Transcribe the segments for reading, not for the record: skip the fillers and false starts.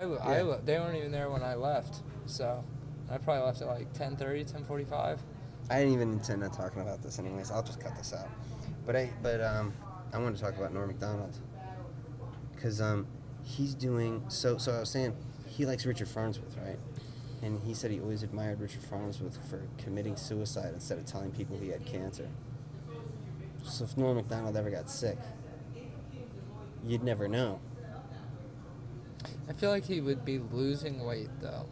They weren't even there when I left, so I probably left at like 10:30, 10:45. I didn't even intend on talking about this anyways. I'll just cut this out. But I want to talk about Norm Macdonald because he's doing so. I was saying he likes Richard Farnsworth, right? And he said he always admired Richard Farnsworth for committing suicide instead of telling people he had cancer. So if Norm Macdonald ever got sick, you'd never know. I feel like he would be losing weight though.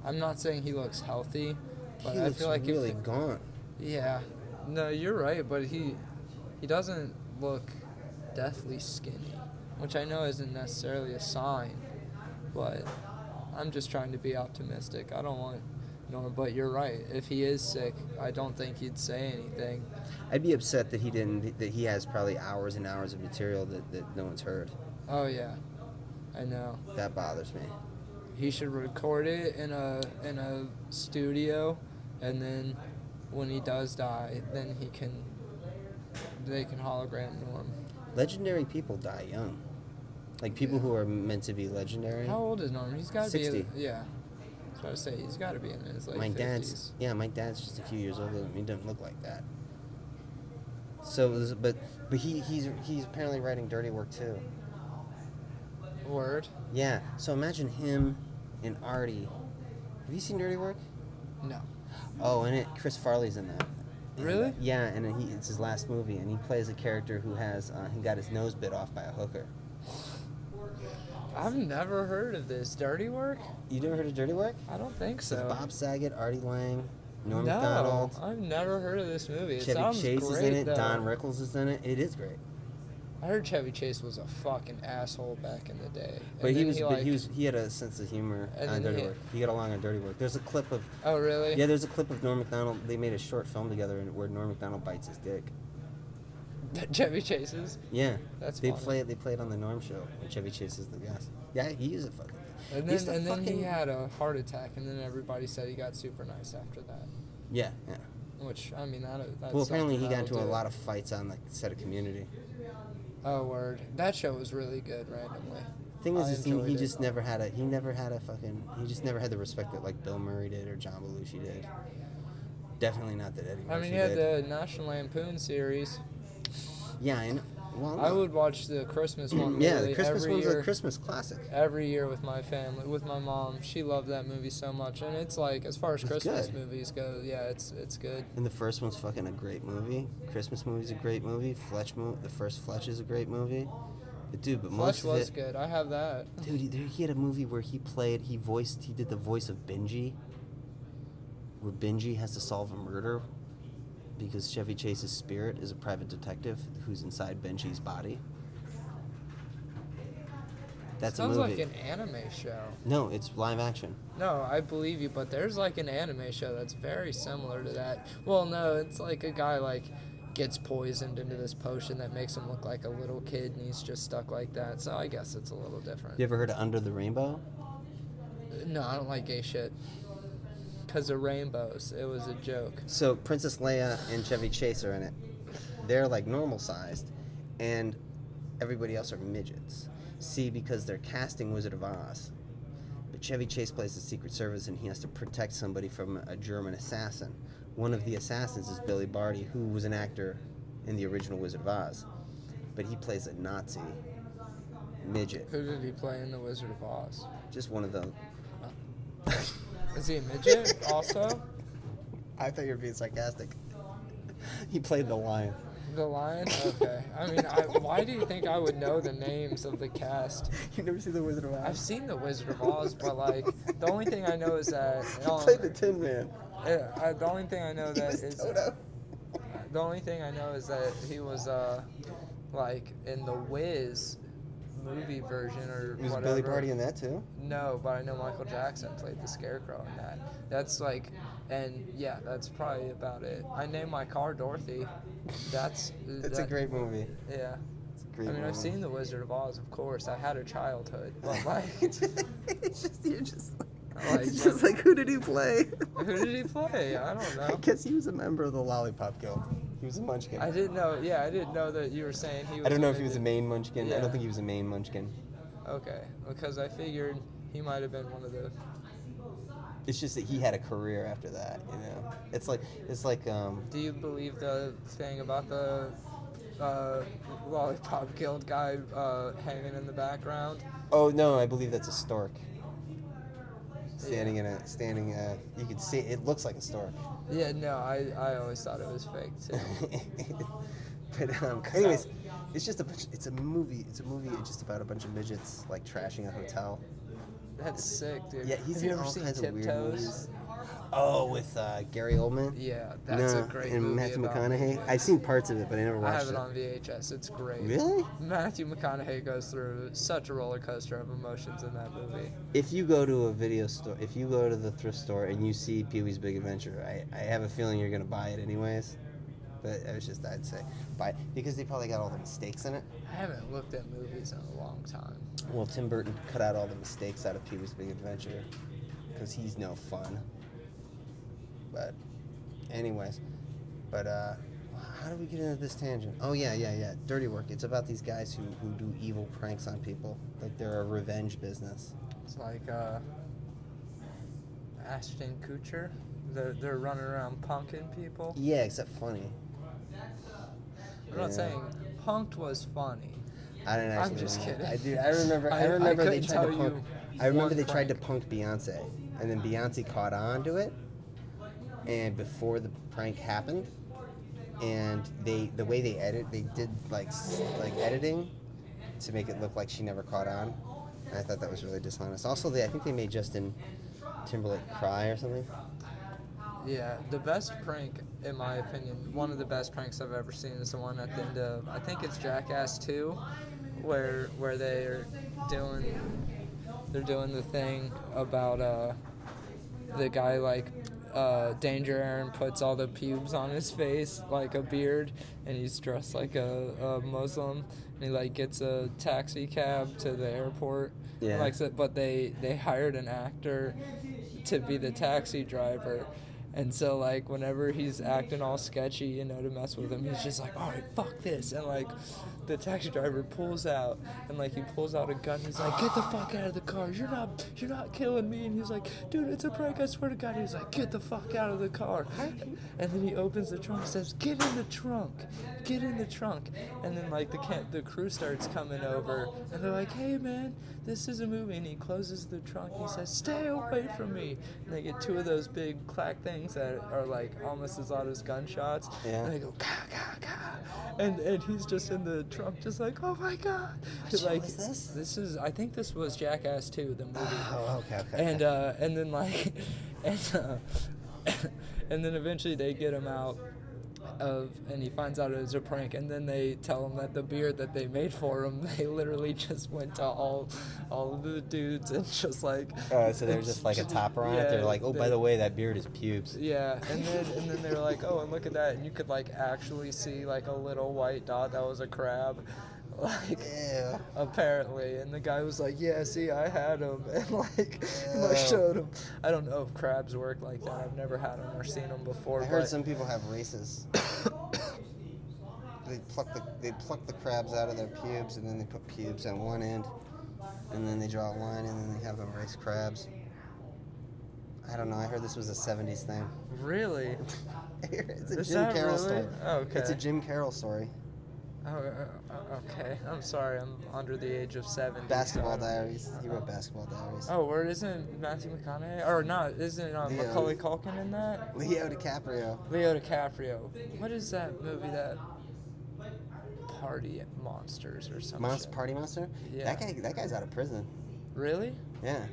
I'm not saying he looks healthy, but He I looks feel like really gaunt. Yeah, no, you're right, but he doesn't look deathly skinny, which I know isn't necessarily a sign, but I'm just trying to be optimistic. I don't want Norm, but you're right. If he is sick, I don't think he'd say anything. I'd be upset that he has probably hours and hours of material that no one's heard. Oh yeah, I know. That bothers me. He should record it in a studio, and then when he does die, then they can hologram Norm. Legendary people die young. Like people who are meant to be legendary. How old is Norm? He's got to be 60. Yeah. That's what I say. He's got to be in his late My 50s. dad's just a few years older than me. He doesn't look like that. So, but he's apparently writing dirty work too. Word? Yeah. So imagine him and Artie. Have you seen Dirty Work? No. Oh, and Chris Farley's in that. Really? Yeah, and it's his last movie, and he plays a character who he got his nose bit off by a hooker. I've never heard of this. Dirty Work? You never heard of Dirty Work? I don't think It's so. Bob Saget, Artie Lang, Norm No, Macdonald. I've never heard of this movie. It Chevy sounds Chase great, is in it. though. Don Rickles is in it. It is great. I heard Chevy Chase was a fucking asshole back in the day. But And he then he had a sense of humor And on then Dirty Work. He got along on Dirty Work. There's a clip of Oh, really? Yeah, there's a clip of Norm Macdonald. They made a short film together where Norm Macdonald bites his dick. Chevy Chase's? Yeah. That's They funny. play it on the Norm show and Chevy Chase is the guest. Yeah, he is a fucking And He's then, the and then he fucking- had a heart attack, and then everybody said he got super nice after that. Yeah. Which, I mean, that's Well, apparently he something got I into would a do. lot of fights on the set of Community. Oh, word. That show was really good, randomly. Thing is, I he enjoyed it. just never had the respect that like Bill Murray did or John Belushi did. Definitely not that Eddie Murphy I mean, he had did. the National Lampoon series. Yeah, I know. Well, I would watch the Christmas one. yeah, literally the Christmas every one's year, a Christmas classic. every year with my family, with my mom. She loved that movie so much, and it's like, as far as It's Christmas good. movies go, yeah, it's good. And the first one's fucking a great movie. Christmas movie's a great movie. The first Fletch is a great movie. But dude, most Fletch of was it, good. I have that. dude, he had a movie where he did the voice of Benji, where Benji has to solve a murder because Chevy Chase's spirit is a private detective who's inside Benji's body. That's Sounds a movie. like an anime show. No, it's live action. No, I believe you, but there's like an anime show that's very similar to that. Well, no, it's like a guy gets poisoned into this potion that makes him look like a little kid, and he's just stuck like that. So I guess it's a little different. You ever heard of Under the Rainbow? No, I don't like gay shit. Because of rainbows. It was a joke. So Princess Leia and Chevy Chase are in it. They're like normal sized, and everybody else are midgets. See, because they're casting Wizard of Oz. But Chevy Chase plays the Secret Service, and he has to protect somebody from a German assassin. One of the assassins is Billy Barty, who was an actor in the original Wizard of Oz. But he plays a Nazi midget. Who did he play in The Wizard of Oz? Just one of the... Is he a midget also? I thought you were being sarcastic. He played the lion. The lion? Okay. I mean, why do you think I would know the names of the cast? You've never seen the Wizard of Oz? I've seen The Wizard of Oz, but the only thing I know is that... He played the Tin Man. The only thing I know He was Toto. The only thing I know is that he was in the Wiz movie version or Was whatever. Billy Barty in that too? No, but I know Michael Jackson played the Scarecrow in that. That's that's probably about it. I named my car Dorothy. That's a great movie. Yeah. It's a great movie. I've seen The Wizard of Oz, of course. I had a childhood, but You're just it's just like, who did he play? who did he play? I don't I know. guess he was a member of the Lollipop Guild. He was a munchkin. I didn't know. Yeah, I didn't know that you were saying he was. I don't know if he was a main munchkin. I Yeah. don't think he was a main munchkin. Okay, because I figured he might have been one of the. It's just that he had a career after that, you know. It's like Do you believe the thing about the lollipop guild guy hanging in the background? Oh no, I believe that's a stork. Standing you can see it looks like a stork. Yeah, no, I always thought it was fake too. But anyways, it's a movie just about a bunch of midgets like trashing a hotel. That's sick, dude. Yeah, he's Have you in ever all seen kinds of weird Tiptoes? movies. Oh, with Gary Oldman? Yeah, that's a great and movie. Matthew about McConaughey. midgets. I've seen parts of it, but I never I watched have it it. on VHS. It's great. Really? Matthew McConaughey goes through such a roller coaster of emotions in that movie. If you go to a video store, if you go to the thrift store and you see Pee-wee's Big Adventure, I have a feeling you're gonna buy it anyways. But I'd say buy it because they probably got all the mistakes in it. I haven't looked at movies in a long time. Well, Tim Burton cut out all the mistakes out of Pee-wee's Big Adventure because he's no fun. But, anyways, how do we get into this tangent? Oh yeah, Dirty Work. It's about these guys who do evil pranks on people, like they're a revenge business. It's like Ashton Kutcher. They're running around punking people. Yeah, except funny. I'm not saying punked was funny. I didn't actually. I'm just kidding. I remember they couldn't tried to tell punk. you I remember one they tried to prank. punk Beyonce, and then Beyonce caught on to it. And before the prank happened, and the way they did like editing to make it look like she never caught on. And I thought that was really dishonest. Also, I think they made Justin Timberlake cry or something. Yeah, the best prank, in my opinion, one of the best pranks I've ever seen is the one at the end of, I think it's Jackass 2, where they're doing the thing about the guy like Danger Aaron puts all the pubes on his face like a beard, and he's dressed like a Muslim, and he like gets a taxi cab to the airport. Yeah. Like, but they hired an actor to be the taxi driver. And so, like, whenever he's acting all sketchy, you know, to mess with him, he's just like, all right, fuck this. And, like, the taxi driver pulls out, and, like, he pulls out a gun. He's like, get the fuck out of the car. You're not killing me. And he's like, dude, it's a prank. I swear to God. He's like, get the fuck out of the car. And then he opens the trunk and says, get in the trunk. Get in the trunk. And then, like, the crew starts coming over, and they're like, hey, man, this is a movie. And he closes the trunk. He says, stay away from me. And they get two of those big clack things that are like almost as loud as gunshots. Yeah. And they go ka ka ka, and he's just in the trunk, just like, oh my God. What show Like, is this? This is, I think this was Jackass 2, the movie. Oh, okay. And then like, and then eventually they get him out and he finds out it was a prank, and then they tell him that the beard that they made for him, they literally just went to all of the dudes and just like, So they're just like a topper on it. They're like, oh, by the way, that beard is pubes. yeah, and then they're like, oh, and look at that, and you could like actually see like a little white dot that was a crab, like, Yeah. apparently, and the guy was like, yeah, see, I had him, and like, and I Ew. showed him. I don't know if crabs work like that. I've never had them or seen them before. I heard but some people have races. They pluck the crabs out of their pubes, and then they put pubes on one end, and then they draw a line, and then they have them race crabs. I don't know. I heard this was a '70s thing. Really? It's a Is Jim that Carroll really? story. Oh, okay. It's a Jim Carroll story. Oh, okay. I'm sorry. I'm under the age of 70. Basketball so I don't- Diaries. He wrote Basketball Diaries. Oh, where isn't Matthew McConaughey? Or not? Isn't Leo. Macaulay Culkin in that? Leo DiCaprio. Leo DiCaprio. What is that movie that? Party Monsters or something? Party Monster. Yeah. That guy's out of prison. Really? Yeah.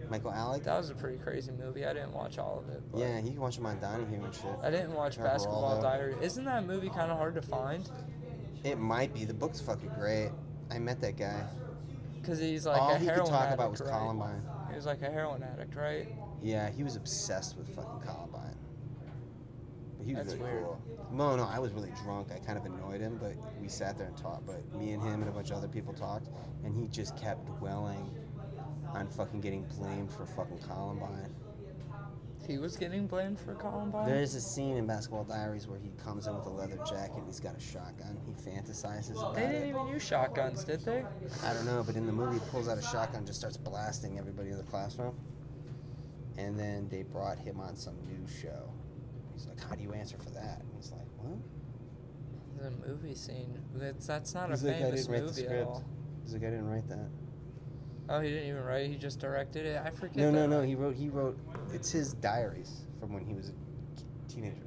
Michael Alec. That was a pretty crazy movie. I didn't watch all of it. But Yeah, you can watch him on Donahue and shit. I didn't watch Or Basketball Geraldo. Diaries. Isn't that movie kind of hard to find? It might be. The book's fucking great. I met that guy. Because he's like All a he heroin could talk addict, about was right? Columbine. He was like a heroin addict, right? Yeah, he was obsessed with fucking Columbine. But he was That's really weird. cool. No, I was really drunk. I kind of annoyed him, but we sat there and talked. But me and him and a bunch of other people talked, and he just kept dwelling on fucking getting blamed for fucking Columbine. he was getting blamed for Columbine? There's a scene in Basketball Diaries where he comes in with a leather jacket and he's got a shotgun. He fantasizes about They didn't it. even use shotguns, did they? I don't know, but in the movie, he pulls out a shotgun and just starts blasting everybody in the classroom. And then they brought him on some news show. He's like, how do you answer for that? And he's like, what? The movie scene. That's not He's a like, I famous didn't write the movie at script. all. He's like, I didn't write that. Oh, he didn't even write it? He just directed it? I forget No, that. no, no. He wrote. It's his diaries from when he was a teenager.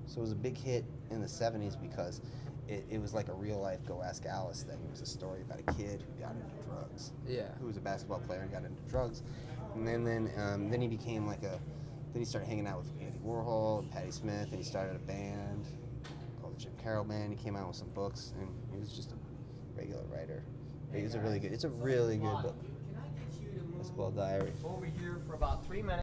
So it was a big hit in the 70s because it was like a real life Go Ask Alice thing. It was a story about a kid who got into drugs. Yeah. Who was a basketball player and got into drugs, and then he became like a. Then he started hanging out with Andy Warhol and Patti Smith, and he started a band called the Jim Carroll Band. He came out with some books, and he was just a regular writer. It's a really good book. Basketball Diary. Over here for about 3 minutes.